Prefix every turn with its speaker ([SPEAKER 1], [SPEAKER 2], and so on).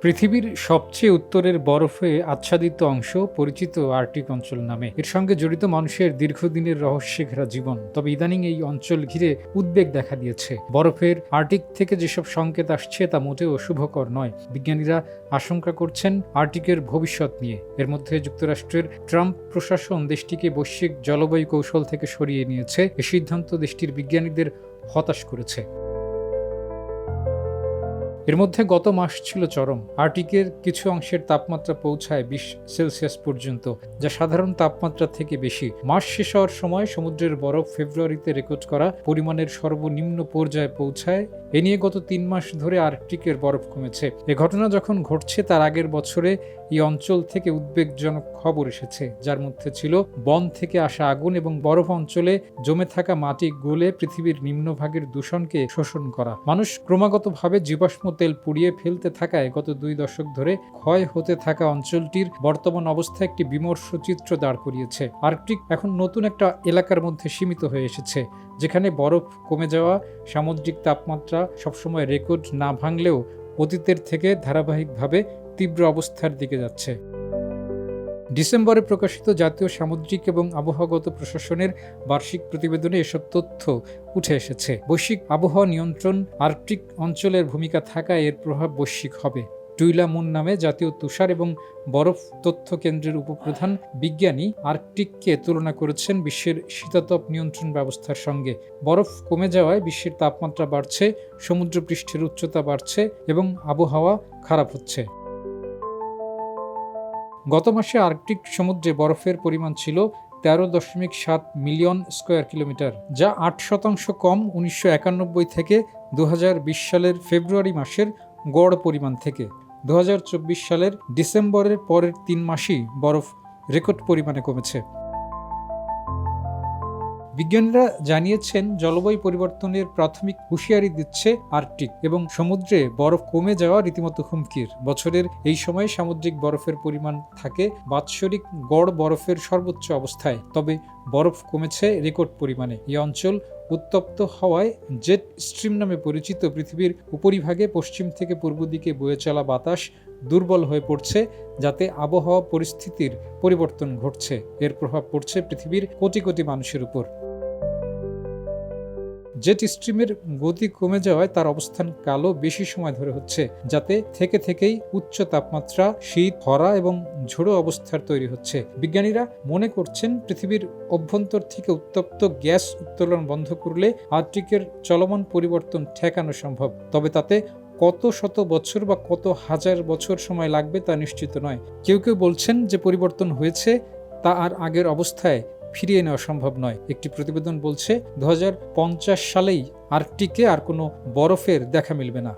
[SPEAKER 1] পৃথিবীর সবচেয়ে উত্তরের বরফে আচ্ছাদিত অংশ পরিচিত আর্কটিক অঞ্চল নামে। এর সঙ্গে জড়িত মানুষের দীর্ঘদিনের রহস্যে ঘেরা জীবন। তবে ইদানিং এই অঞ্চল ঘিরে উদ্বেগ দেখা দিয়েছে। বরফের আর্কটিক থেকে যেসব সংকেত আসছে তা মোটেও শুভকর নয়। বিজ্ঞানীরা আশঙ্কা করছেন আর্কটিকের ভবিষ্যৎ নিয়ে। এর মধ্যে যুক্তরাষ্ট্রের ট্রাম্প প্রশাসন দেশটিকে বৈশ্বিক জলবায়ু কৌশল থেকে সরিয়ে নিয়েছে। এ সিদ্ধান্ত দেশটির বিজ্ঞানীদের হতাশ করেছে। এর মধ্যে গত মাস ছিল চরম। আর্কটিকের কিছু অংশের তাপমাত্রা পৌঁছায় 20 সেলসিয়াস পর্যন্ত, যা সাধারণ তাপমাত্রা থেকে বেশি। মাস শেষ হওয়ার সময় সমুদ্রের বরফ ফেব্রুয়ারিতে রেকর্ড করা পরিমাণের সর্বনিম্ন পর্যায়ে পৌঁছায়। এ নিয়ে গত 3 মাস ধরে আর্কটিকের বরফ কমেছে। এ ঘটনা যখন ঘটছে তার আগের বছরে এই অঞ্চল থেকে উদ্বেগজনক খবর এসেছে, যার মধ্যে ছিল বন থেকে আসা আগুন এবং বরফ অঞ্চলে জমে থাকা মাটি গলে পৃথিবীর নিম্নভাগের দূষণকে শোষণ করা। মানুষ ক্রমাগতভাবে জীবাশ্ম তেল পুড়িয়ে ফেলতে থাকায় গত 2 দশক ধরে ক্ষয় হতে থাকা অঞ্চলটির বর্তমান অবস্থা একটি বিমর্ষ চিত্র দাঁড় করিয়েছে। আর্কটিক এখন নতুন একটা এলাকার মধ্যে সীমিত হয়ে এসেছে, যেখানে বরফ কমে যাওয়া, সামুদ্রিক তাপমাত্রা সবসময় রেকর্ড না ভাঙলেও অতীতের থেকে ধারাবাহিকভাবে তীব্র অবস্থার দিকে যাচ্ছে। ডিসেম্বরে প্রকাশিত জাতীয় সামুদ্রিক এবং আবহাওয়াগত প্রশাসনের বার্ষিক প্রতিবেদনে এসব তথ্য উঠে এসেছে। বৈশ্বিক আবহাওয়া নিয়ন্ত্রণ আর্কটিক অঞ্চলের ভূমিকা থাকায় এর প্রভাব বৈশ্বিক হবে। টুইলা মুন নামে জাতীয় তুষার এবং বরফ তথ্য কেন্দ্রের উপপ্রধান বিজ্ঞানী আর্কটিককে তুলনা করেছেন বিশ্বের শীতাতপ নিয়ন্ত্রণ ব্যবস্থার সঙ্গে। বরফ কমে যাওয়ায় বিশ্বের তাপমাত্রা বাড়ছে, সমুদ্রপৃষ্ঠের উচ্চতা বাড়ছে এবং আবহাওয়া খারাপ হচ্ছে। গত মাসে আর্কটিক সমুদ্রে বরফের পরিমাণ ছিল 13.7 মিলিয়ন স্কয়ার কিলোমিটার, যা 8% কম 1991 থেকে 2020 সালের ফেব্রুয়ারি মাসের গড় পরিমাণ থেকে। 2024 সালের ডিসেম্বরের পরের 3 মাসই বরফ রেকর্ড পরিমাণে কমেছে। বিজ্ঞানীরা জানিয়েছেন, জলবায়ু পরিবর্তনের প্রাথমিক হুঁশিয়ারি দিচ্ছে আর্কটিক এবং সমুদ্রে বরফ কমে যাওয়া রীতিমতো হুমকির। বছরের এই সময়ে সামুদ্রিক বরফের পরিমাণ থাকে বাৎসরিক গড় বরফের সর্বোচ্চ অবস্থায়, তবে বরফ কমেছে রেকর্ড পরিমাণে। এই অঞ্চল উত্তপ্ত হওয়ায় জেট স্ট্রিম নামে পরিচিত পৃথিবীর উপরিভাগে পশ্চিম থেকে পূর্ব দিকে বয়ে চলা বাতাস দুর্বল হয়ে পড়ছে, যাতে আবহাওয়া পরিস্থিতির পরিবর্তন ঘটছে। এর প্রভাব পড়ছে পৃথিবীর কোটি কোটি মানুষের উপর। জেট স্ট্রিমের গতি কমে যাওয়ায় তার অবস্থান কালো বেশি সময় ধরে হচ্ছে, যাতে থেকেই উচ্চ তাপমাত্রা, শীত, খরা এবং ঝোড়ো অবস্থার তৈরি হচ্ছে। বিজ্ঞানীরা মনে করছেন, পৃথিবীর অভ্যন্তর থেকে উত্তপ্ত গ্যাস উত্তোলন বন্ধ করলে আর্কটিকের চলমান পরিবর্তন ঠেকানো সম্ভব। তবে তাতে কত শত বছর বা কত হাজার বছর সময় লাগবে তা নিশ্চিত নয়। কেউ কেউ বলছেন যে পরিবর্তন হয়েছে তা আর আগের অবস্থায় ফিরিয়ে নেওয়া সম্ভব নয়। একটি প্রতিবেদন বলছে 2050 সালেই আর্কটিকে আর কোনো বরফের দেখা মিলবে না।